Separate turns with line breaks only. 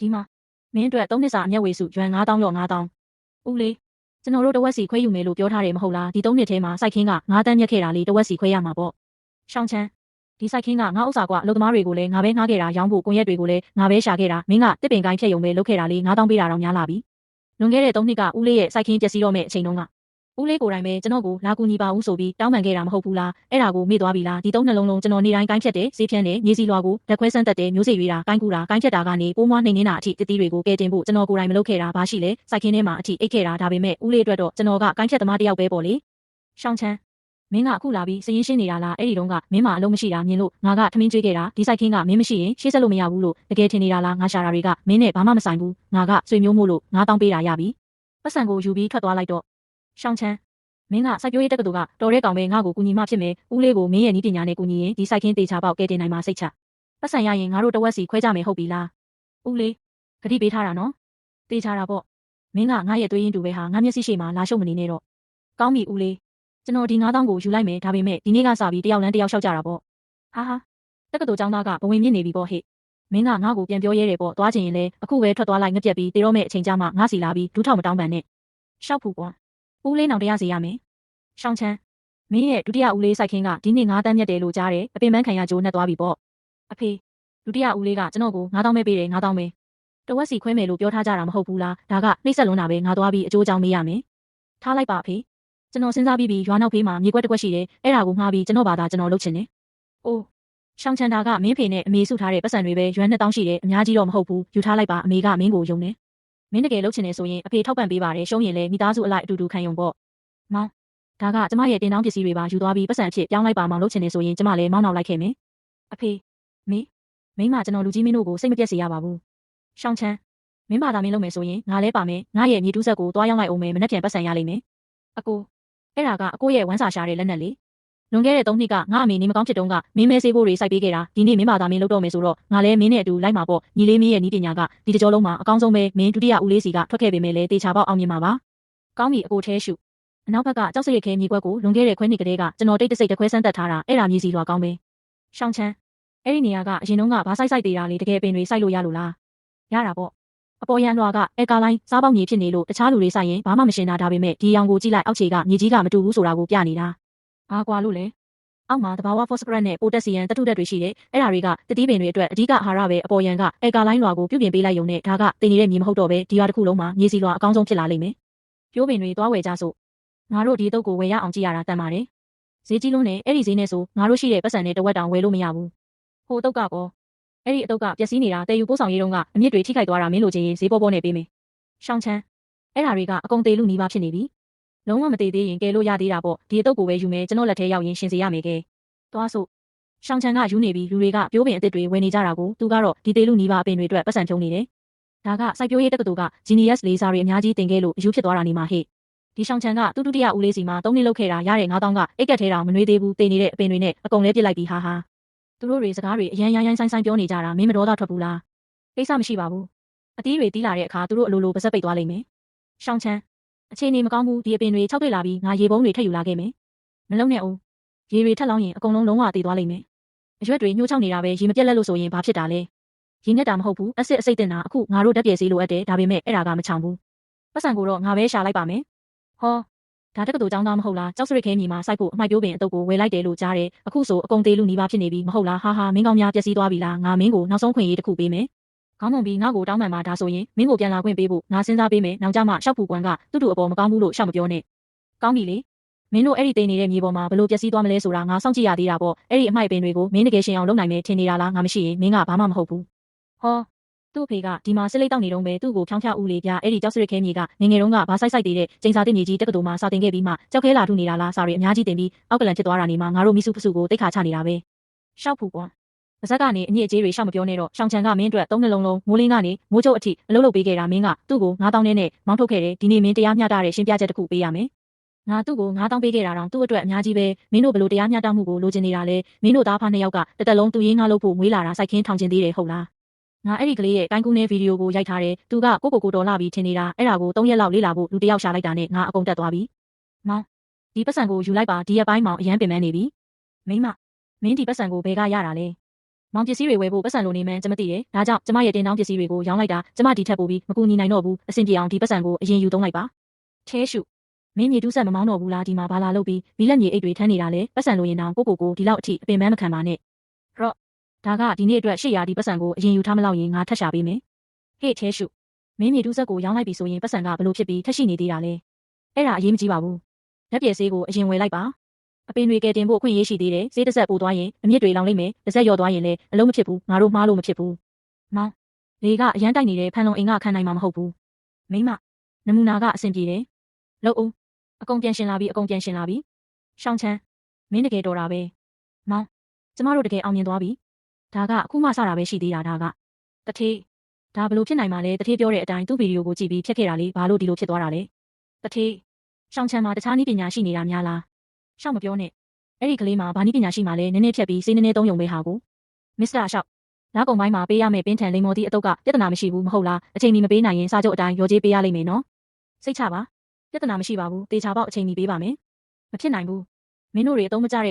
ဒီမှာမင်းအတွက်3နှစ်စာအမျက်ဝေစုရွမ်9000ရော့9000ဦးလေးကျွန်တော်တို့တဝက်စီခွဲယူမယ်လို့ပြောထားတယ်မဟုတ်လားဒီ3နှစ်ထဲမှာစိုက်ခင်းက9တန်းမြက်ခဲ့တာလေတဝက်စီခွဲရမှာပေါ့ရှောင်းချမ်းဒီစိုက်ခင်းကငါဥစ္စာကွာအလုပ်သမားတွေကိုလည်းငါပဲငှားခဲ့တာရောင်းဖို့ကွန်ရက်တွေကိုလည်းငါပဲရှာခဲ့တာမင်းကတစ်ပင်ကိုင်းဖြတ်ယုံပဲလုပ်ခဲ့တာလေ9000ပေးတာတော့များလာပြီလွန်ခဲ့တဲ့3နှစ်ကဦးလေးရဲ့စိုက်ခင်းပျက်စီးတော့မဲ့အချိန်တုန်းကဦးလေးကိုယ်တိုင်ပဲကျွန်တော်ကိုလာကူညီပါဦးဆိုပြီးတောင်းပန်ခဲ့တာမဟုတ်ဘူးလားအဲ့ဒါကိုမေ့သွားပြီလားဒီ3နှစ်လုံးလုံးကျွန်တော်နေတိုင်းကိုင်းဖြတ်တယ်ဈေးဖြန်းတယ်မြေစီလွာကိုလက်ခွဲစမ်းတက်တယ်မျိုးစေ့ရွေးတာကိုင်းကူတာကိုင်းဖြတ်တာကနေပိုးမွားနှိမ်နေတာအထိတတိတွေကိုကဲတင်ဖို့ကျွန်တော်ကိုယ်တိုင်မလုပ်ခဲ့တာဘာရှိလဲစိုက်ခင်းထဲမှာအထိအိတ်ခဲ့တာဒါပေမဲ့ဦးလေးအတွက်တော့ကျွန်တော်ကကိုင်းဖြတ်သမားတစ်ယောက်ပဲပေါ့လေရှောင်းချမ်းမင်းကအခုလာပြီးစရင်ရှင်းနေတာလားအဲ့ဒီတုန်းကမင်းမအလုံးမရှိတာမြင်လို့ငါကထမင်းကျွေးခဲ့တာဒီစိုက်ခင်းကမင်းမရှိရင်ရှေ့ဆက်လို့မရဘူးလို့တကယ်ထင်နေတာလားငါရှာတာတွေကမင်းနဲ့ဘာမှမဆိုင်ဘူးငါကဆွေမျိုးမို့လို့9000ပေးတာရပြီပတ်စံကိုယူပြီးထွက်သွားလိုက်တော့ရှောင်းချမ်းမင်းကစိုက်ပျိုးရေးတက္ကသိုလ်ကတော်တဲ့ကောင်ပဲငါ့ကိုကူညီမှဖြစ်မယ်ဦးလေးကိုမင်းရဲ့နည်းပညာနဲ့ကူညီရင်ဒီစိုက်ခင်းတေချာပေါက်ကဲတင်နိုင်မှာစိတ်ချပတ်စံရရင်ငါတို့တဝက်စီခွဲကြမယ်ဟုတ်ပြီလားဦးလေးဂတိပေးထားတာနော်တေချာတာပေါ့မင်းကငါရဲ့သွေးရင်းတူပဲဟာငါမျက်စိရှိမှလာရှုပ်မနေနဲ့တော့ကောင်းပြီဦးလေးကျွန်တော်ဒီ9000ကိုယူလိုက်မယ်ဒါပေမဲ့ဒီနေ့ကစပြီးတယောက်လမ်းတယောက်လျှောက်ကြတာပေါ့ဟာတက္ကသိုလ်ကျောင်းသားကဘဝင်မြင့်နေပြီပေါ့ဟဲ့မင်းကငါ့ကိုပြန်ပြောရဲတယ်ပေါ့သွားချင်ရင်လည်းအခုပဲထွက်သွားလိုက်ငက်ပြက်ပြီးတေတော့မဲ့အချိန်ကြမှာငါစီလာပြီးဒူးထောက်မတောင်းပန်နဲ့ရှောက်ဖူကွာဦးလေးနောင်တရားစီရမယ်ရှောင်းချမ်းမင်းရဲ့ဒုတိယဦးလေးစိုက်ခင်းကဒီနေ့9တန်းမြက်တယ်လို့ကြားတယ်အပင်ပန်းခံရကြိုးနဲ့သွားပြီပေါ့အဖေဒုတိယဦးလေးကကျွန်တော်ကို9000ပဲပေးတယ်9000ပဲတဝက်စီခွဲမယ်လို့ပြောထားကြတာမဟုတ်ဘူးလားဒါကနှိမ့်ဆက်လွန်းတာပဲငါသွားပြီးအကျိုးအကြောင်းမေးရမယ်ထားလိုက်ပါအဖေကျွန်တော်စဉ်းစားပြီးရွာနောက်ဖေးမှာမြေကွက်တစ်ကွက်ရှိတယ်အဲ့ဒါကိုငှားပြီးကျွန်တော်ဘာသာကျွန်တော်လုပ်ချင်တယ်အိုးရှောင်းချန်တာကမင်းဖေနဲ့အမေစုထားတဲ့ပတ်စံတွေပဲရွမ်2000ရှိတယ်အများကြီးတော့မဟုတ်ဘူးယူထားလိုက်ပါအမေကမင်းကိုယုံတယ်မင်းတကယ်လုပ်ချင်တယ်ဆိုရင်အဖေထောက်ပံ့ပေးပါတယ်ရှုံးရင်လည်းမိသားစုအလိုက်အတူတူခံရုံပေါ့မောင်ဒါကကျမရဲ့တင်တောင်းပစ္စည်းတွေပါယူသွားပြီးပတ်စံအဖြစ်ပြောင်းလိုက်ပါမောင်လုပ်ချင်တယ်ဆိုရင်ကျမလည်းမောင်းနောက်လိုက်ခဲ့မယ်အဖေမေမိန်းမကျွန်တော်လူကြီးမင်းတို့ကိုစိတ်မပြတ်စေရပါဘူးရှောင်းချန်မင်းဘာသာမင်းလုပ်မယ်ဆိုရင်ငါလည်းပါမယ်ငါရဲ့မြေတူးဆက်ကိုတွားရောက်လိုက်အောင်မယ်မနှက်ပြန်ပတ်စံရလိမ့်မယ်အကိုအဲ့ဒါကအကိုရဲ့ဝမ်းစာရှာတဲ့လက်နက်လေလွန်ခဲ့တဲ့3နှစ်ကငါအမေနေမကောင်းဖြစ်တုန်းကမင်းမဲဆေးဖို့တွေစိုက်ပေးခဲ့တာဒီနေ့မင်းဘာသာမင်းလုပ်တော့မယ်ဆိုတော့ငါလည်းမင်းနဲ့အတူလိုက်မှာပေါ့ညီလေးမင်းရဲ့နီးပညာကဒီတကြောလုံးမှာအကောင်းဆုံးပဲမင်းဒုတိယဦးလေးစီကထွက်ခဲ့ပေမဲ့လည်းတေချာပေါက်အောင်မြင်မှာပါကောင်းပြီအကိုထဲရှုအနောက်ဘက်ကကြောက်စရိတ်ခဲမြေကွက်ကိုလွန်ခဲ့တဲ့ခွဲနှစ်ကလေးကကျွန်တော်တိတ်တဆိတ်တခွဲစမ်းတက်ထားတာအဲ့ဒါမြေစီလွာကောင်းပဲရှောင်းချမ်းအဲ့ဒီနေရာကအရင်တုန်းကဘာစိုက်သေးတာလေတကယ်ပင်တွေစိုက်လို့ရလို့လားရတာပေါ့အပေါ်ရန်လွာကအဲကာလိုင်းစားပေါက်မြေဖြစ်နေလို့တခြားလူတွေစိုက်ရင်ဘာမှမရှင်းတာဒါပေမဲ့ဒီရောင်ကိုကြည့်လိုက်အောက်ခြေကမြေကြီးကမတူဘူးဆိုတာကိုပြနေတာဘာကွာလို့လဲအောက်မှာတဘာဝဖော့စဖရက်နဲ့ပိုတက်ဆီယမ်တတုတက်တွေရှိတယ်အဲ့ဒါတွေကတတိပင်တွေအတွက်အဓိကအာဟာရပဲအပေါ်ရန်ကအဲကာလိုင်းလွာကိုပြုပြင်ပေးလိုက်ရုံနဲ့ဒါကတင်နေတဲ့မြေမဟုတ်တော့ပဲဒီရွာတစ်ခုလုံးမှာမြေစီလွာအကောင်းဆုံးဖြစ်လာလိမ့်မယ်ပြိုးပင်တွေသွားဝယ်ကြစို့ငါတို့ဒီအတုပ်ကိုဝယ်ရအောင်ကြည့်ရတာတန်ပါတယ်ဈေးကြီးလုံးနဲ့အဲ့ဒီဈေးနဲ့ဆိုငါတို့ရှိတဲ့ပတ်စံနဲ့တဝက်တောင်ဝယ်လို့မရဘူးဟိုအတုပ်ကကောအဲ့ဒီအတုပ်ကပျက်စီးနေတာတဲယူပို့ဆောင်ရေးတုန်းကအမြင့်တွေထိခိုက်သွားတာမင်းလိုချင်ရင်ဈေးပေါ်ပေါ်နဲ့ပေးမယ်ရှောင်းချမ်းအဲ့ဒါတွေကအကုန်သေးလူနီးပါးဖြစ်နေပြီလုံးဝမသေးသေးရင်ကဲလို့ရသေးတာပေါ့ဒီအတုပ်ကိုပဲယူမယ်ကျွန်တော်လက်ထဲရောက်ရင်ရှင်စေရမယ်ကဲသွားစို့ရှောင်းချမ်းကယူနေပြီလူတွေကပြိုးပင်အစ်စ်တွေဝယ်နေကြတာကိုသူကတော့ဒီသေးလူနီးပါးအပင်တွေအတွက်ပတ်စံဖြုံးနေတယ်ဒါကစိုက်ပျိုးရေးတက္ကသိုလ်က Genius လေးစားတွေအများကြီးတင်ခဲ့လို့အယူဖြစ်သွားတာနေမှာဟဲ့ဒီရှောင်းချမ်းကသူ့ဒုတိယဦးလေးစီမှာ3နှစ်လောက်ခဲ့တာရတဲ့9000ကအိတ်ကက်ထဲတောင်မနှွေးသေးဘူးတေးနေတဲ့အပင်တွေနဲ့အကုန်လဲပစ်လိုက်ပြီဟာဟာသူတို့တွေစကားတွေအရန်ရိုင်းဆိုင်ပြောနေကြတာမင်းမတော်တာထွက်ဘူးလားကိစ္စမရှိပါဘူးအသီးတွေတီးလာတဲ့အခါသူတို့အလိုလိုပါစက်ပိတ်သွားလိမ့်မယ်ရှောင်းချမ်းအခြေအနေမကောင်းဘူးဒီအပင်တွေ၆တွေ့လာပြီးငါရေပုံးတွေထပ်ယူလာခဲ့မယ်မလုံးနဲ့ဦးရေတွေထပ်လောင်းရင်အကုန်လုံးဝသေးသွားလိမ့်မယ်အရွက်တွေညှိုးချောင်းနေတာပဲရေမပြတ်လက်လို့ဆိုရင်ဘာဖြစ်တာလဲရေနဲ့တာမဟုတ်ဘူးအစ်စ်အစိတ်တင်တာအခုငါတို့ဓာတ်ပြည့်စေးလိုအပ်တယ်ဒါပေမဲ့အဲ့ဒါကမချောင်ဘူးပတ်စံကိုတော့ငါပဲရှာလိုက်ပါမယ်ဟောဒါတက္ကသိုလ်ကျောင်းသားမဟုတ်လားကြောက်စရစ်ခဲမြေမှာစိုက်ဖို့အမိုက်ပြိုးပင်အတုပ်ကိုဝယ်လိုက်တယ်လို့ကြားတယ်အခုဆိုအကုန်သေးလူနီးပါးဖြစ်နေပြီမဟုတ်လားဟာဟာမင်းကောင်းများပျက်စီးသွားပြီလားငါမင်းကိုနောက်ဆုံးခွင့်ရေးတစ်ခုပေးမယ်ခေါင်းမုံပြီးငါ့ကိုတောင်းပန်မှာဒါဆိုရင်မင်းကိုပြန်လာခွင့်ပေးဖို့ငါစဉ်းစားပေးမယ်နောက်ကြမှာရှောက်ဖူကွမ်းကတူတူအပေါ်မကောင်းဘူးလို့ရှောက်မပြောနဲ့ကောင်းပြီလေမင်းတို့အဲ့ဒီတိန်နေတဲ့မြေပေါ်မှာဘလို့ပျက်စီးသွားမလဲဆိုတာငါစောင့်ကြည့်ရသေးတာပေါ့အဲ့ဒီအမိုက်ပင်တွေကိုမင်းတကယ်ရှင်အောင်လုပ်နိုင်မယ်ထင်နေတာလားငါမရှိရင်မင်းကဘာမှမဟုတ်ဘူးဟောသူ့အဖေကဒီမှာစစ်လိတ်တောက်နေတော့ပဲသူ့ကိုဖြောင်းဖြဦးလေးပြအဲ့ဒီကြောက်စရစ်ခဲမြေကငငယ်တုန်းကဘာဆိုင်သေးတဲ့ကျင်းစာတင်မြေကြီးတက္ကသိုလ်မှာစာတင်ခဲ့ပြီးမှကြောက်ခဲလာထုနေတာလားစာတွေအများကြီးတင်ပြီးအောက်ကလန်ဖြစ်သွားတာနေမှာငါတို့မိစုဖစုကိုတိတ်ခါချနေတာပဲရှောက်ဖူကွာပါဇက်ကနေအညစ်အကြေးတွေရှောက်မပြောနဲ့တော့ရှောင်းချန်ကမင်းအတွက်3နှစ်လုံးမိုးလင်းကနေမိုးချုပ်အထိအလုပ်လုပ်ပေးခဲ့တာမင်းကသူ့ကို9000နဲ့မောင်းထုတ်ခဲ့တယ်ဒီနေ့မင်းတရားမျှတတဲ့ရှင်းပြချက်တစ်ခုပေးရမယ်ငါသူ့ကို9000ပေးခဲ့တာတော့သူ့အတွက်အများကြီးပဲမင်းတို့ဘလို့တရားမျှတမှုကိုလိုချင်နေတာလဲမင်းတို့သားဖား2ယောက်ကတစ်သက်လုံးသူရင်းငါလုပ်ဖို့မွေးလာတာစိုက်ခင်းထောင်ကျင်သေးတယ်ဟုတ်လားငါအဲ့ဒီကလေးရဲ့ကိုင်းကူးနေဗီဒီယိုကိုရိုက်ထားတယ်သူကကိုတော်လာပြီးထင်နေတာအဲ့ဒါကို3ရက်လောက်လေ့လာဖို့လူတစ်ယောက်ရှာလိုက်တာနဲ့ငါအကုန်တက်သွားပြီမောင်ဒီပတ်စံကိုယူလိုက်ပါဒီရက်ပိုင်းမောင်အရန်ပင်ပန်းနေပြီမိမမင်းဒီပတ်စံကိုဘယ်ကရတာလဲ မောင်ပစ္စည်းတွေဝယ်ဖို့ပတ်စံလိုနေမှန်းကျမသိတယ်ဒါကြောင့်ကျမရဲ့တင်တောင်းပစ္စည်းတွေကိုရောင်းလိုက်တာကျမဒီထက်ပိုပြီးမကူညီနိုင်တော့ဘူးအဆင်ပြေအောင်ဒီပတ်စံကိုအရင်ယူသုံးလိုက်ပါထဲရှုမင်းမြေတူးဆက်မမောင်းတော့ဘူးလားဒီမှာဘာလာလုပ်ပြီးမီလက်မြေအိတ်တွေထမ်းနေတာလဲပတ်စံလိုရင်တောင်ကိုဒီလောက်အထိအပင်ပန်းမခံပါနဲ့ရော့ဒါကဒီနေ့အတွက်800ဒီပတ်စံကိုအရင်ယူထားမလို့ရင်ငါထက်ရှာပေးမယ်ဟေ့ထဲရှုမင်းမြေတူးဆက်ကိုရောင်းလိုက်ပြီဆိုရင်ပတ်စံကဘလို့ဖြစ်ပြီးထက်ရှိနေသေးတာလဲအဲ့ဒါအရေးမကြီးပါဘူးလက်ပြည့်ဆေးကိုအရင်ဝယ်လိုက်ပါအပင်တွေကယ်တင်ဖို့အခွင့်အရေးရှိသေးတယ်ဆေးတစ်ဆက်ပို့သွားရင်အမြင့်တွေလောင်လိမ့်မယ်တစ်ဆက်လျော့သွားရင်လည်းအလုံးမဖြစ်ဘူးငါတို့မှားလို့မဖြစ်ဘူးမောင်လေကအရန်တိုက်နေတဲ့ဖန်လုံအိမ်ကခံနိုင်မှာမဟုတ်ဘူးမိမနမူနာကအဆင်ပြေတယ်လို့ဦးအကုန်ပြန်ရှင်လာပြီရှောင်းချမ်းမင်းတကယ်တော်တာပဲမောင်ကျမတို့တကယ်အောင်မြင်သွားပြီဒါကအခုမှစတာပဲရှိသေးတာဒါကတထေးဒါဘလို့ဖြစ်နိုင်မှာလဲတထေးပြောတဲ့အတိုင်းသူ့ဗီဒီယိုကိုကြည့်ပြီးဖြတ်ခဲ့တာလေဘာလို့ဒီလိုဖြစ်သွားတာလဲတထေးရှောင်းချမ်းမှာတခြားနည်းပညာရှိနေတာများလားရှောက်မပြောနဲ့အဲ့ဒီကလေးမှာဘာနည်းပညာရှိမှလဲနည်းနည်းဖြတ်ပြီးစေးနည်းနည်းသုံးယုံပဲဟာကိုမစ္စတာရှောက်နောက်ကုန်ပိုင်းမှာပေးရမယ့်ပင်းထန်လိမ်မော်သည့်အတုပ်ကပြဿနာမရှိဘူးမဟုတ်လားအချိန်မီမပေးနိုင်ရင်စာချုပ်အတိုင်းရော်ကြေးပေးရလိမ့်မယ်နော်စိတ်ချပါပြဿနာမရှိပါဘူးတေချာပေါက်အချိန်မီပေးပါမယ်မဖြစ်နိုင်ဘူးမင်းတို့တွေအသုံးမကျတဲ့